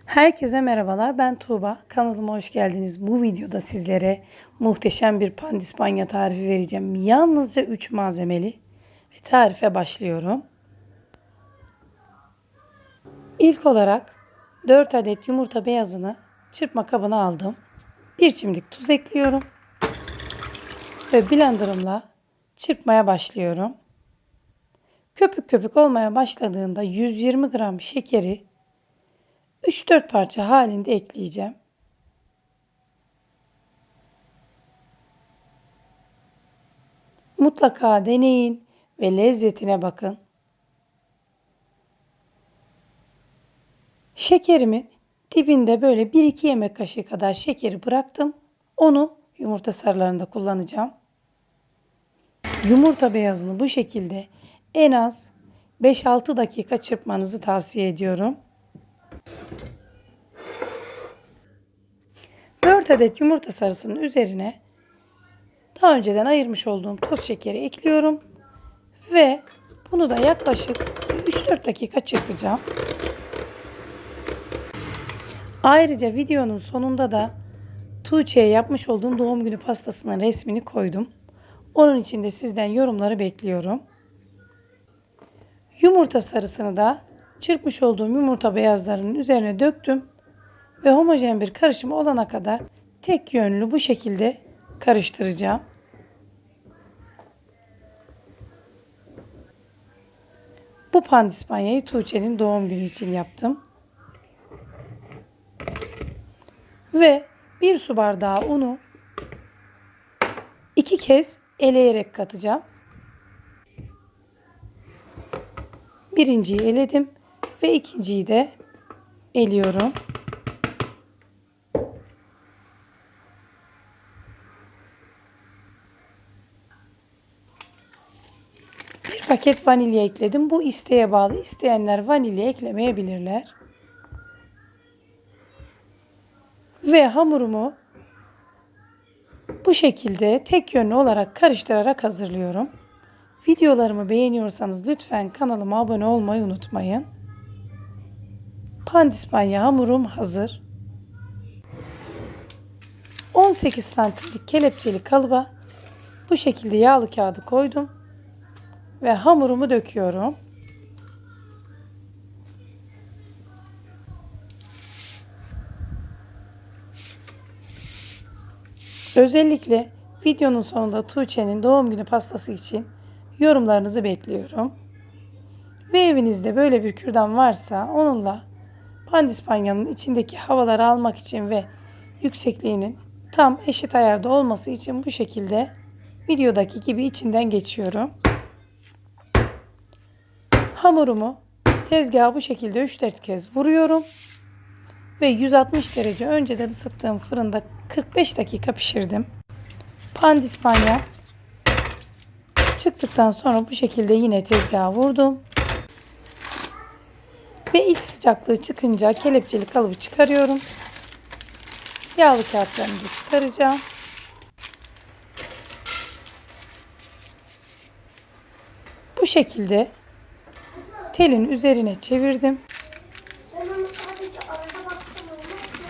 Herkese merhabalar. Ben Tuğba. Kanalıma hoş geldiniz. Bu videoda sizlere muhteşem bir pandispanya tarifi vereceğim. Yalnızca 3 malzemeli ve tarife başlıyorum. İlk olarak 4 adet yumurta beyazını çırpma kabına aldım. 1 çimdik tuz ekliyorum ve blenderımla çırpmaya başlıyorum. Köpük köpük olmaya başladığında 120 gram şekeri 3-4 parça halinde ekleyeceğim. Mutlaka deneyin ve lezzetine bakın. Şekerimin dibinde böyle 1-2 yemek kaşığı kadar şekeri bıraktım. Onu yumurta sarılarında kullanacağım. Yumurta beyazını bu şekilde en az 5-6 dakika çırpmanızı tavsiye ediyorum. 4 adet yumurta sarısının üzerine daha önceden ayırmış olduğum toz şekeri ekliyorum. Ve bunu da yaklaşık 3-4 dakika çırpacağım. Ayrıca videonun sonunda da Tuğçe'ye yapmış olduğum doğum günü pastasının resmini koydum. Onun için de sizden yorumları bekliyorum. Yumurta sarısını da çırpmış olduğum yumurta beyazlarının üzerine döktüm. Ve homojen bir karışım olana kadar tek yönlü bu şekilde karıştıracağım. Bu pandispanyayı Tuğçe'nin doğum günü için yaptım. Ve 1 su bardağı unu 2 kez eleyerek katacağım. Birinciyi eledim ve ikinciyi de eliyorum. Bir paket vanilya ekledim. Bu isteğe bağlı. İsteyenler vanilya eklemeyebilirler. Ve hamurumu bu şekilde tek yönlü olarak karıştırarak hazırlıyorum. Videolarımı beğeniyorsanız lütfen kanalıma abone olmayı unutmayın. Pandispanya hamurum hazır. 18 santimlik kelepçeli kalıba bu şekilde yağlı kağıdı koydum. Ve hamurumu döküyorum. Özellikle videonun sonunda Tuğçe'nin doğum günü pastası için yorumlarınızı bekliyorum. Ve evinizde böyle bir kürdan varsa onunla pandispanyanın içindeki havaları almak için ve yüksekliğinin tam eşit ayarda olması için bu şekilde videodaki gibi içinden geçiyorum. Hamurumu tezgaha bu şekilde 3-4 kez vuruyorum. Ve 160 derece önceden ısıttığım fırında 45 dakika pişirdim. Pandispanya çıktıktan sonra bu şekilde yine tezgaha vurdum. Ve ilk sıcaklığı çıkınca kelepçeli kalıbı çıkarıyorum. Yağlı kağıtlarını da çıkaracağım. Bu şekilde telin üzerine çevirdim.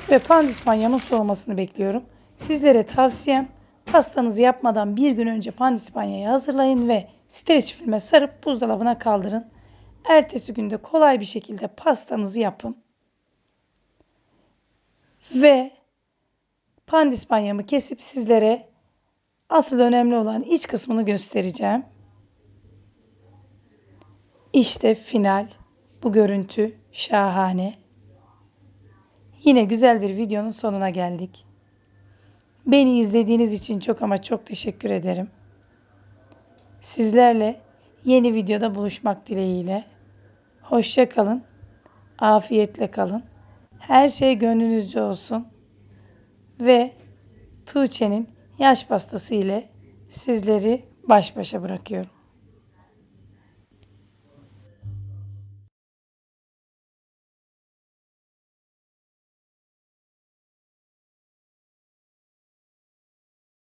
Ve pandispanyamın soğumasını bekliyorum. Sizlere tavsiyem pastanızı yapmadan bir gün önce pandispanyayı hazırlayın ve streç filme sarıp buzdolabına kaldırın. Ertesi günde kolay bir şekilde pastanızı yapın. Ve pandispanyamı kesip sizlere asıl önemli olan iç kısmını göstereceğim. İşte final. Bu görüntü şahane. Yine güzel bir videonun sonuna geldik. Beni izlediğiniz için çok ama çok teşekkür ederim. Sizlerle yeni videoda buluşmak dileğiyle. Hoşça kalın. Afiyetle kalın. Her şey gönlünüzce olsun. Ve Tuğçe'nin yaş pastası ile sizleri baş başa bırakıyorum.